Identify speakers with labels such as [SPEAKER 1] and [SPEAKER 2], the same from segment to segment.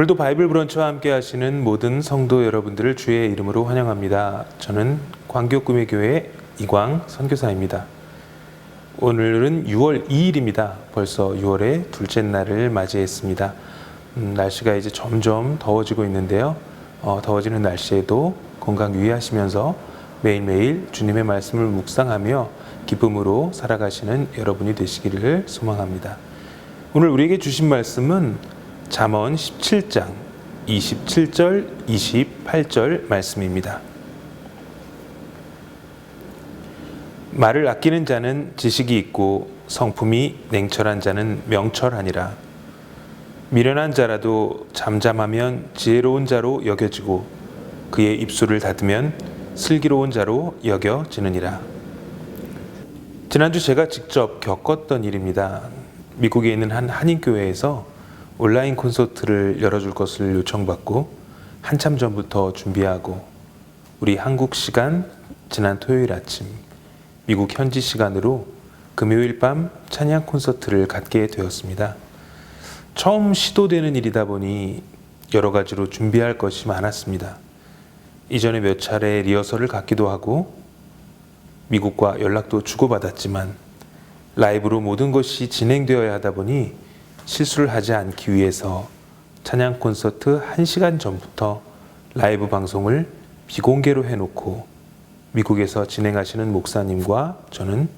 [SPEAKER 1] 오늘도 바이블 브런치와 함께 하시는 모든 성도 여러분들을 주의 이름으로 환영합니다. 저는 광교구매교회 이광 선교사입니다. 오늘은 6월 2일입니다. 벌써 6월의 둘째 날을 맞이했습니다. 날씨가 이제 점점 더워지고 있는데요. 더워지는 날씨에도 건강 유의하시면서 매일매일 주님의 말씀을 묵상하며 기쁨으로 살아가시는 여러분이 되시기를 소망합니다. 오늘 우리에게 주신 말씀은 잠언 17장 27절 28절 말씀입니다. 말을 아끼는 자는 지식이 있고 성품이 냉철한 자는 명철하니라. 미련한 자라도 잠잠하면 지혜로운 자로 여겨지고 그의 입술을 닫으면 슬기로운 자로 여겨지느니라. 지난주 제가 직접 겪었던 일입니다. 미국에 있는 한 한인교회에서 온라인 콘서트를 열어줄 것을 요청받고 한참 전부터 준비하고 우리 한국 시간 지난 토요일 아침 미국 현지 시간으로 금요일 밤 찬양 콘서트를 갖게 되었습니다. 처음 시도되는 일이다 보니 여러 가지로 준비할 것이 많았습니다. 이전에 몇 차례 리허설을 갖기도 하고 미국과 연락도 주고받았지만 라이브로 모든 것이 진행되어야 하다 보니 실수를 하지 않기 위해서 찬양 콘서트 1시간 전부터 라이브 방송을 비공개로 해놓고 미국에서 진행하시는 목사님과 저는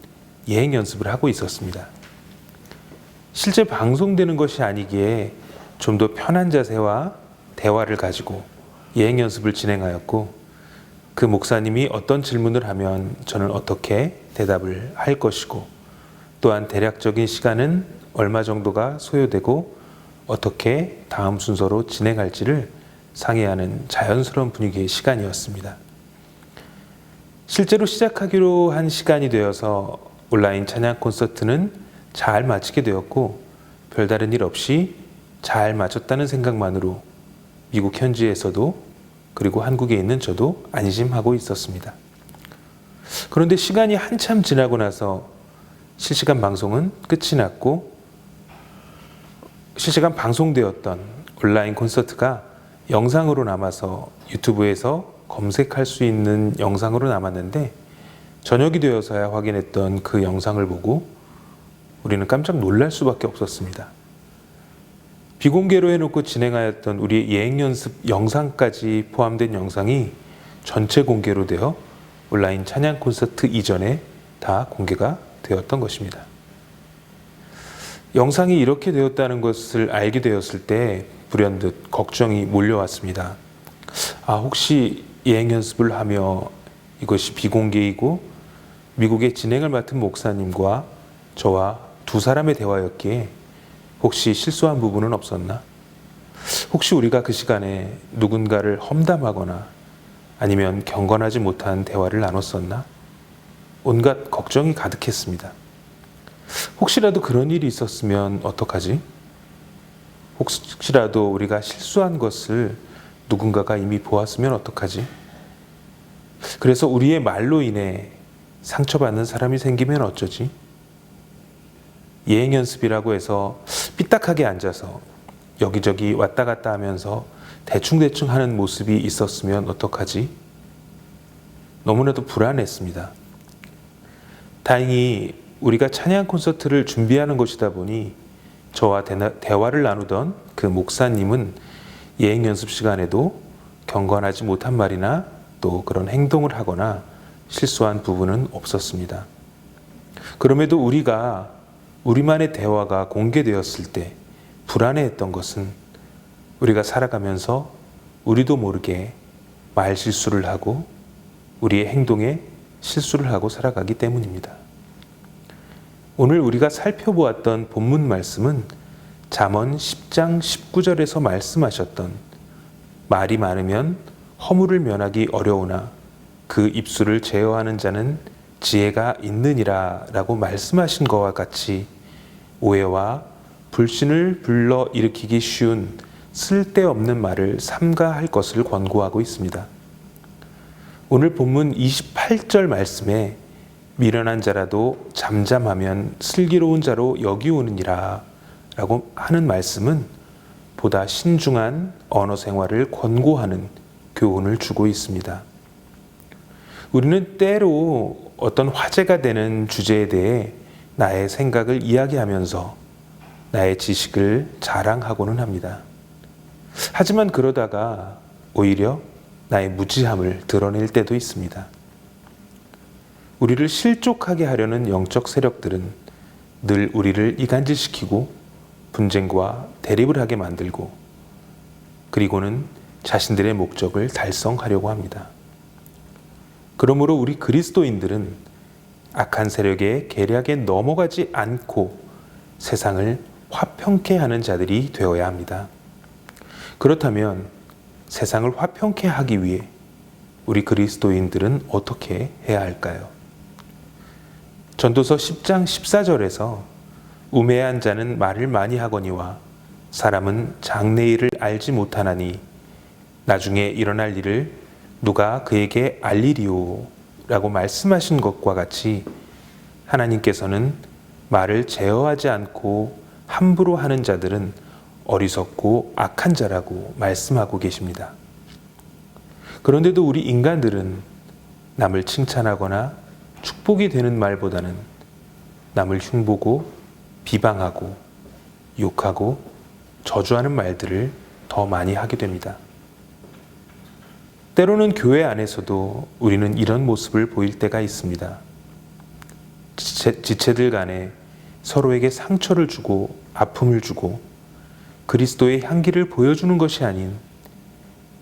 [SPEAKER 1] 예행 연습을 하고 있었습니다. 실제 방송되는 것이 아니기에 좀 더 편한 자세와 대화를 가지고 예행 연습을 진행하였고 그 목사님이 어떤 질문을 하면 저는 어떻게 대답을 할 것이고 또한 대략적인 시간은 얼마 정도가 소요되고 어떻게 다음 순서로 진행할지를 상의하는 자연스러운 분위기의 시간이었습니다. 실제로 시작하기로 한 시간이 되어서 온라인 찬양 콘서트는 잘 마치게 되었고 별다른 일 없이 잘 마쳤다는 생각만으로 미국 현지에서도 그리고 한국에 있는 저도 안심하고 있었습니다. 그런데 시간이 한참 지나고 나서 실시간 방송은 끝이 났고 실시간 방송되었던 온라인 콘서트가 영상으로 남아서 유튜브에서 검색할 수 있는 영상으로 남았는데 저녁이 되어서야 확인했던 그 영상을 보고 우리는 깜짝 놀랄 수밖에 없었습니다. 비공개로 해놓고 진행하였던 우리 예행 연습 영상까지 포함된 영상이 전체 공개로 되어 온라인 찬양 콘서트 이전에 다 공개가 되었던 것입니다. 영상이 이렇게 되었다는 것을 알게 되었을 때 불현듯 걱정이 몰려왔습니다. 혹시 예행 연습을 하며 이것이 비공개이고 미국의 진행을 맡은 목사님과 저와 두 사람의 대화였기에 혹시 실수한 부분은 없었나? 혹시 우리가 그 시간에 누군가를 험담하거나 아니면 경건하지 못한 대화를 나눴었나? 온갖 걱정이 가득했습니다. 혹시라도 그런 일이 있었으면 어떡하지? 혹시라도 우리가 실수한 것을 누군가가 이미 보았으면 어떡하지? 그래서 우리의 말로 인해 상처받는 사람이 생기면 어쩌지? 예행 연습이라고 해서 삐딱하게 앉아서 여기저기 왔다 갔다 하면서 대충대충 하는 모습이 있었으면 어떡하지? 너무나도 불안했습니다. 다행히 우리가 찬양 콘서트를 준비하는 것이다 보니 저와 대화를 나누던 그 목사님은 예행 연습 시간에도 경건하지 못한 말이나 또 그런 행동을 하거나 실수한 부분은 없었습니다. 그럼에도 우리만의 대화가 공개되었을 때 불안해했던 것은 우리가 살아가면서 우리도 모르게 말 실수를 하고 우리의 행동에 실수를 하고 살아가기 때문입니다. 오늘 우리가 살펴보았던 본문 말씀은 잠언 10장 19절에서 말씀하셨던 말이 많으면 허물을 면하기 어려우나 그 입술을 제어하는 자는 지혜가 있느니라 라고 말씀하신 것과 같이 오해와 불신을 불러 일으키기 쉬운 쓸데없는 말을 삼가할 것을 권고하고 있습니다. 오늘 본문 28절 말씀에 미련한 자라도 잠잠하면 슬기로운 자로 여기오느니라 라고 하는 말씀은 보다 신중한 언어 생활을 권고하는 교훈을 주고 있습니다. 우리는 때로 어떤 화제가 되는 주제에 대해 나의 생각을 이야기하면서 나의 지식을 자랑하고는 합니다. 하지만 그러다가 오히려 나의 무지함을 드러낼 때도 있습니다. 우리를 실족하게 하려는 영적 세력들은 늘 우리를 이간질시키고 분쟁과 대립을 하게 만들고 그리고는 자신들의 목적을 달성하려고 합니다. 그러므로 우리 그리스도인들은 악한 세력의 계략에 넘어가지 않고 세상을 화평케 하는 자들이 되어야 합니다. 그렇다면 세상을 화평케 하기 위해 우리 그리스도인들은 어떻게 해야 할까요? 전도서 10장 14절에서 우매한 자는 말을 많이 하거니와 사람은 장래일을 알지 못하나니 나중에 일어날 일을 누가 그에게 알리리오 라고 말씀하신 것과 같이 하나님께서는 말을 제어하지 않고 함부로 하는 자들은 어리석고 악한 자라고 말씀하고 계십니다. 그런데도 우리 인간들은 남을 칭찬하거나 축복이 되는 말보다는 남을 흉보고 비방하고 욕하고 저주하는 말들을 더 많이 하게 됩니다. 때로는 교회 안에서도 우리는 이런 모습을 보일 때가 있습니다. 지체들 간에 서로에게 상처를 주고 아픔을 주고 그리스도의 향기를 보여주는 것이 아닌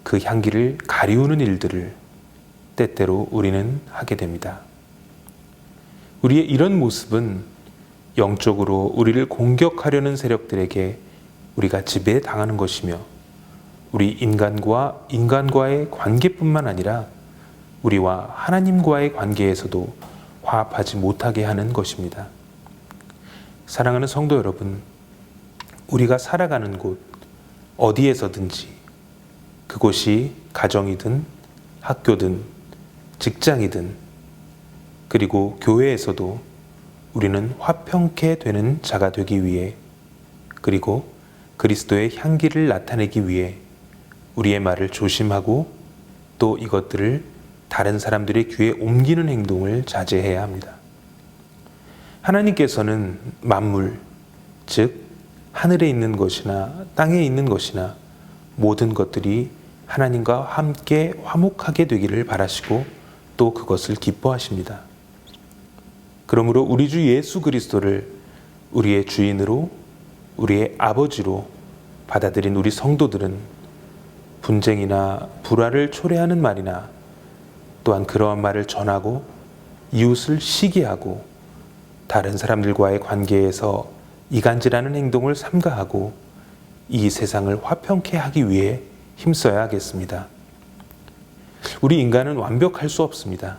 [SPEAKER 1] 그 향기를 가리우는 일들을 때때로 우리는 하게 됩니다. 우리의 이런 모습은 영적으로 우리를 공격하려는 세력들에게 우리가 지배당하는 것이며 우리 인간과의 관계뿐만 아니라 우리와 하나님과의 관계에서도 화합하지 못하게 하는 것입니다. 사랑하는 성도 여러분, 우리가 살아가는 곳 어디에서든지 그곳이 가정이든 학교든 직장이든 그리고 교회에서도 우리는 화평케 되는 자가 되기 위해 그리고 그리스도의 향기를 나타내기 위해 우리의 말을 조심하고 또 이것들을 다른 사람들의 귀에 옮기는 행동을 자제해야 합니다. 하나님께서는 만물, 즉 하늘에 있는 것이나 땅에 있는 것이나 모든 것들이 하나님과 함께 화목하게 되기를 바라시고 또 그것을 기뻐하십니다. 그러므로 우리 주 예수 그리스도를 우리의 주인으로 우리의 아버지로 받아들인 우리 성도들은 분쟁이나 불화를 초래하는 말이나 또한 그러한 말을 전하고 이웃을 시기하고 다른 사람들과의 관계에서 이간질하는 행동을 삼가하고 이 세상을 화평케 하기 위해 힘써야 하겠습니다. 우리 인간은 완벽할 수 없습니다.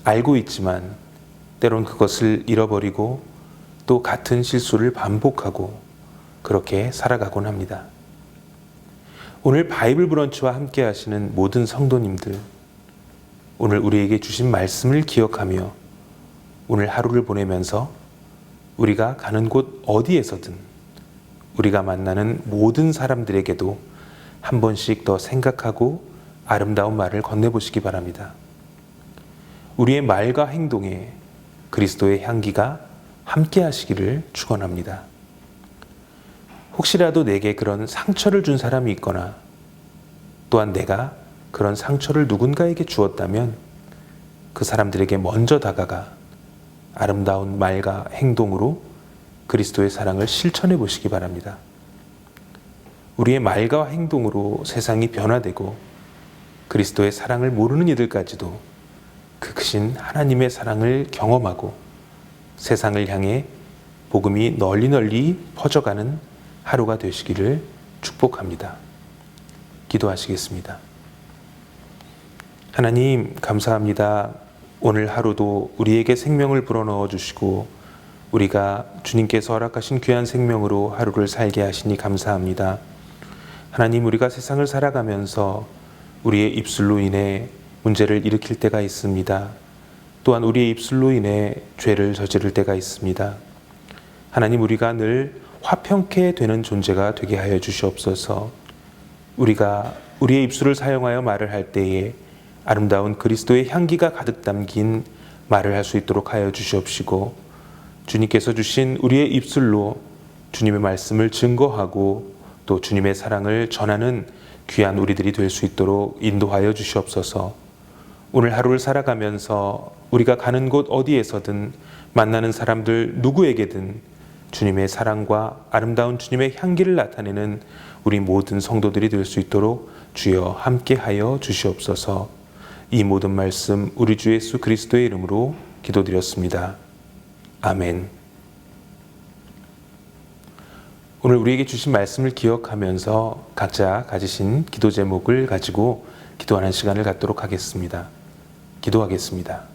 [SPEAKER 1] 알고 있지만 때론 그것을 잃어버리고 또 같은 실수를 반복하고 그렇게 살아가곤 합니다. 오늘 바이블 브런치와 함께 하시는 모든 성도님들, 오늘 우리에게 주신 말씀을 기억하며 오늘 하루를 보내면서 우리가 가는 곳 어디에서든 우리가 만나는 모든 사람들에게도 한 번씩 더 생각하고 아름다운 말을 건네보시기 바랍니다. 우리의 말과 행동에 그리스도의 향기가 함께 하시기를 축원합니다. 혹시라도 내게 그런 상처를 준 사람이 있거나 또한 내가 그런 상처를 누군가에게 주었다면 그 사람들에게 먼저 다가가 아름다운 말과 행동으로 그리스도의 사랑을 실천해 보시기 바랍니다. 우리의 말과 행동으로 세상이 변화되고 그리스도의 사랑을 모르는 이들까지도 그 크신 하나님의 사랑을 경험하고 세상을 향해 복음이 널리 퍼져가는 하루가 되시기를 축복합니다. 기도하시겠습니다. 하나님 감사합니다. 오늘 하루도 우리에게 생명을 불어넣어 주시고 우리가 주님께서 허락하신 귀한 생명으로 하루를 살게 하시니 감사합니다. 하나님, 우리가 세상을 살아가면서 우리의 입술로 인해 문제를 일으킬 때가 있습니다. 또한 우리의 입술로 인해 죄를 저지를 때가 있습니다. 하나님, 우리가 늘 화평케 되는 존재가 되게 하여 주시옵소서. 우리가 우리의 입술을 사용하여 말을 할 때에 아름다운 그리스도의 향기가 가득 담긴 말을 할 수 있도록 하여 주시옵시고, 주님께서 주신 우리의 입술로 주님의 말씀을 증거하고 또 주님의 사랑을 전하는 귀한 우리들이 될 수 있도록 인도하여 주시옵소서. 오늘 하루를 살아가면서 우리가 가는 곳 어디에서든 만나는 사람들 누구에게든 주님의 사랑과 아름다운 주님의 향기를 나타내는 우리 모든 성도들이 될 수 있도록 주여 함께하여 주시옵소서. 이 모든 말씀 우리 주 예수 그리스도의 이름으로 기도드렸습니다. 아멘. 오늘 우리에게 주신 말씀을 기억하면서 각자 가지신 기도 제목을 가지고 기도하는 시간을 갖도록 하겠습니다. 기도하겠습니다.